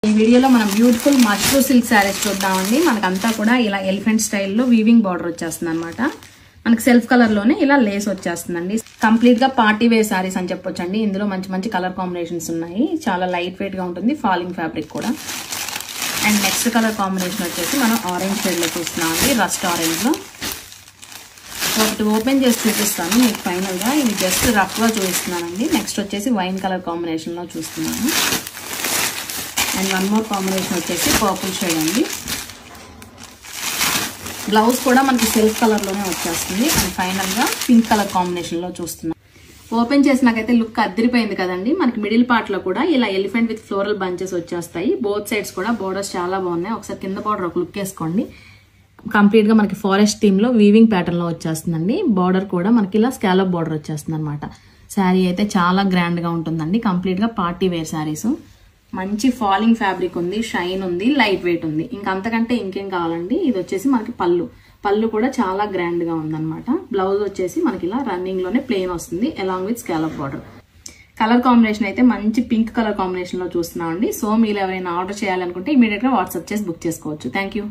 ఈ వీడియోలో మనం బ్యూటిఫుల్ మష్రూ సిల్క్ శారీస్ చూద్దామండి. మనకంతా కూడా ఇలా ఎలిఫెంట్ స్టైల్లో వీవింగ్ బార్డర్ వచ్చేస్తుంది అనమాట. మనకి సెల్ఫ్ కలర్ లోనే ఇలా లేస్ వచ్చేస్తుందండి. కంప్లీట్ గా పార్టీ వేర్ శారీస్ అని చెప్పొచ్చండి. ఇందులో మంచి మంచి కలర్ కాంబినేషన్స్ ఉన్నాయి. చాలా లైట్ వెయిట్ గా ఉంటుంది, ఫాలింగ్ ఫ్యాబ్రిక్ కూడా. అండ్ నెక్స్ట్ కలర్ కాంబినేషన్ వచ్చేసి మనం ఆరెంజ్ షేడ్ లో చూస్తున్నామండి, రస్ట్ ఆరెంజ్ లో. ఒకటి ఓపెన్ చేసి చూపిస్తాను మీకు ఫైనల్ గా. ఇది జస్ట్ రఫ్ గా చూపిస్తున్నానండి. నెక్స్ట్ వచ్చేసి వైన్ కలర్ కాంబినేషన్ లో చూస్తున్నాను. అండ్ వన్ మోర్ కాంబినేషన్ వచ్చేసి పర్పుల్ షేడ్ అండి. బ్లౌజ్ కూడా మనకి సెల్ఫ్ కలర్ లోనే వచ్చేస్తుంది. అండ్ ఫైనల్ గా పింక్ కలర్ కాంబినేషన్ లో చూస్తున్నాం. ఓపెన్ చేసినాకైతే లుక్ అద్దరిపోయింది కదండి. మనకి మిడిల్ పార్ట్ లో కూడా ఇలా ఎలిఫెంట్ విత్ ఫ్లోరల్ బంచెస్ వచ్చేస్తాయి. బోత్ సైడ్స్ కూడా బోర్డర్స్ చాలా బాగున్నాయి. ఒకసారి కింద బార్డర్ ఒక లుక్ వేసుకోండి. కంప్లీట్ గా మనకి ఫారెస్ట్ థీమ్ లో వీవింగ్ ప్యాటర్న్ లో వచ్చేస్తుందండి. బార్డర్ కూడా మనకి ఇలా స్కాలప్ బార్డర్ వచ్చేస్తుంది అనమాట. శారీ అయితే చాలా గ్రాండ్ గా ఉంటుందండి. కంప్లీట్ గా పార్టీ వేర్ శారీస్. మంచి ఫాలింగ్ ఫ్యాబ్రిక్ ఉంది, షైన్ ఉంది, లైట్ వెయిట్ ఉంది. ఇంకంతకంటే ఇంకేం కావాలండి. ఇది వచ్చేసి మనకి పళ్ళు కూడా చాలా గ్రాండ్ గా ఉందన్నమాట. బ్లౌజ్ వచ్చేసి మనకి ఇలా రన్నింగ్ లోనే ప్లెయిన్ వస్తుంది along with scallop border. Colour combination అయితే మంచి పింక్ కలర్ కాంబినేషన్ లో చూస్తున్నామండి. సో మీరు ఎవరైనా ఆర్డర్ చేయాలనుకుంటే ఇమీడియట్ గా వాట్సాప్ చేసి బుక్ చేసుకోవచ్చు. Thank you.